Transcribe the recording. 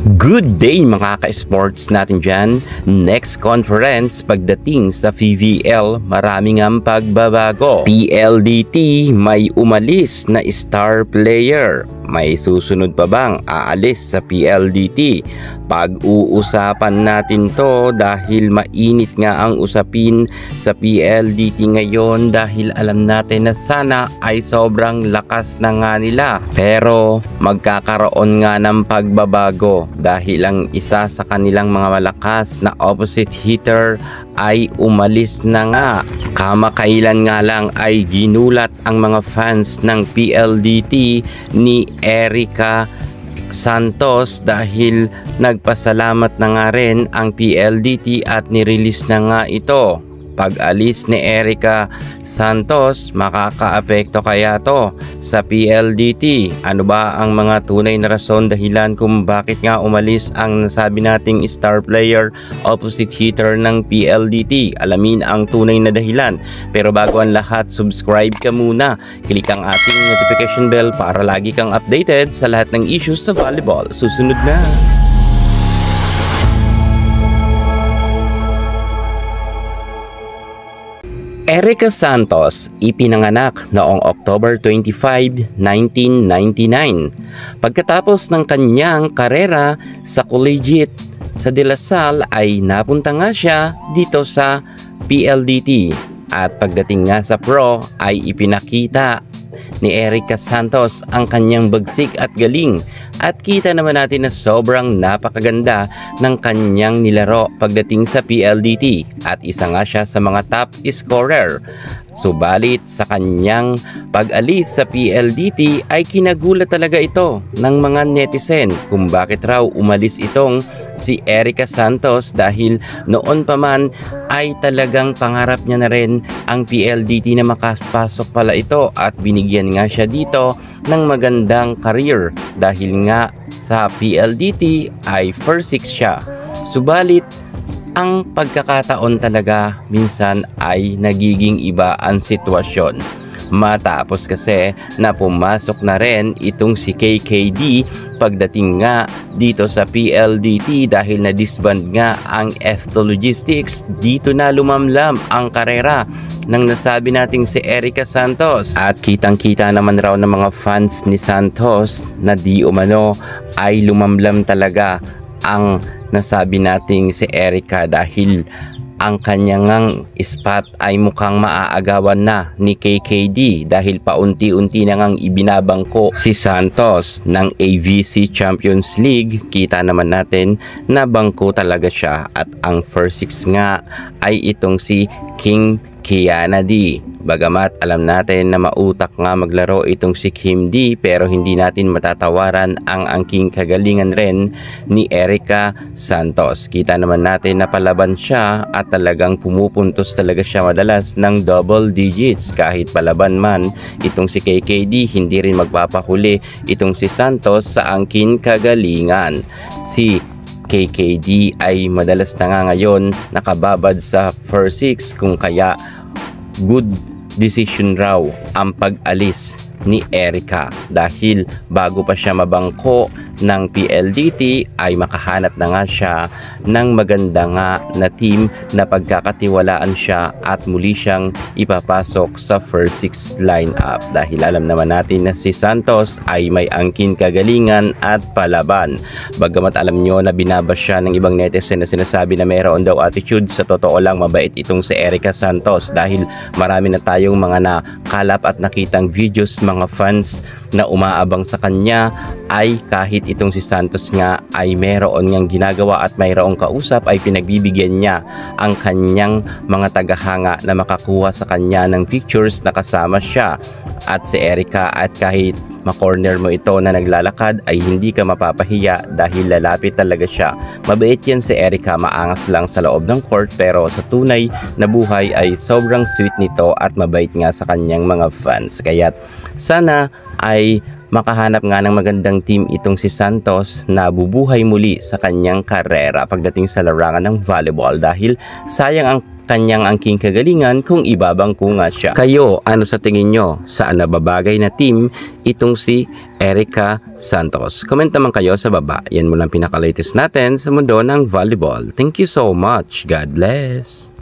Good day mga ka-sports natin dyan. Next conference pagdating sa PVL, maraming ang pagbabago. PLDT may umalis na star player. May susunod pa bang aalis sa PLDT? Pag-uusapan natin to dahil mainit nga ang usapin sa PLDT ngayon dahil alam natin na sana ay sobrang lakas na nga nila. Pero magkakaroon nga ng pagbabago dahil ang isa sa kanilang mga malakas na opposite hitter ay umalis na nga. Kamakailan nga lang ay ginulat ang mga fans ng PLDT ni Erica Santos dahil nagpasalamat na nga rin ang PLDT at nirelease na nga ito. Pag-alis ni Erica Santos, makakaapekto kaya to sa PLDT? Ano ba ang mga tunay na rason dahilan kung bakit nga umalis ang nasabi nating star player opposite hitter ng PLDT? Alamin ang tunay na dahilan. Pero bago ang lahat, subscribe ka muna. Click ang ating notification bell para lagi kang updated sa lahat ng issues sa volleyball. Susunod na! Erica Santos ipinanganak noong October 25, 1999. Pagkatapos ng kanyang karera sa collegiate sa De La Salle ay napunta nga siya dito sa PLDT at pagdating nga sa pro ay ipinakita ni Erica Santos ang kanyang bagsik at galing at kita naman natin na sobrang napakaganda ng kanyang nilaro pagdating sa PLDT at isa nga siya sa mga top scorer. Subalit sa kanyang pag-alis sa PLDT ay kinagulat talaga ito ng mga netizen kung bakit raw umalis itong si Erica Santos dahil noon pa man ay talagang pangarap niya na rin ang PLDT na makapasok pala ito at binigyan nga siya dito ng magandang career dahil nga sa PLDT ay first six siya. Subalit ang pagkakataon talaga minsan ay nagiging iba ang sitwasyon. Matapos kasi na pumasok na rin itong si KKD pagdating nga dito sa PLDT dahil na-disband nga ang F2 Logistics, dito na lumamlam ang karera ng nasabi nating si Erica Santos. At kitang-kita naman raw ng mga fans ni Santos na di umano ay lumamlam talaga ang nasabi nating si Erica dahil ang kanyang spot ay mukhang maaagawan na ni KKD dahil paunti-unti na ngang ibinabangko si Santos ng AVC Champions League. Kita naman natin na bangko talaga siya at ang first six nga ay itong si King Kianadi. Bagamat alam natin na mautak nga maglaro itong si Kim D, pero hindi natin matatawaran ang angking kagalingan rin ni Erica Santos. Kita naman natin na palaban siya at talagang pumupuntos talaga siya madalas ng double digits. Kahit palaban man itong si KKD, hindi rin magpapahuli itong si Santos sa angking kagalingan. Si KKD ay madalas na nga ngayon nakababad sa first six kung kaya good decision raw ang pag-alis ni Erica dahil bago pa siya mabangko ng PLDT ay makahanap na nga siya ng maganda nga na team na pagkakatiwalaan siya at muli siyang ipapasok sa first six lineup dahil alam naman natin na si Santos ay may angkin kagalingan at palaban. Bagamat alam nyo na binabas siya ng ibang netizen na sinasabi na mayroon daw attitude, sa totoo lang mabait itong si Erica Santos dahil marami na tayong mga nakalap at nakitang videos mga fans na umaabang sa kanya ay kahit itong si Santos nga ay mayroon niyang ginagawa at mayroong kausap ay pinagbibigyan niya ang kanyang mga tagahanga na makakuha sa kanya ng pictures na kasama siya. At si Erica at kahit makorner mo ito na naglalakad ay hindi ka mapapahiya dahil lalapit talaga siya. Mabait yan si Erica, maangas lang sa loob ng court pero sa tunay na buhay ay sobrang sweet nito at mabait nga sa kanyang mga fans. Kaya sana ay makahanap nga ng magandang team itong si Santos na bubuhay muli sa kanyang karera pagdating sa larangan ng volleyball dahil sayang ang kanyang angking kagalingan kung ibabangko nga siya. Kayo, ano sa tingin nyo? Saan nababagay na team itong si Erica Santos? Comment naman kayo sa baba. Yan mo lang pinaka-latest natin sa mundo ng volleyball. Thank you so much. God bless.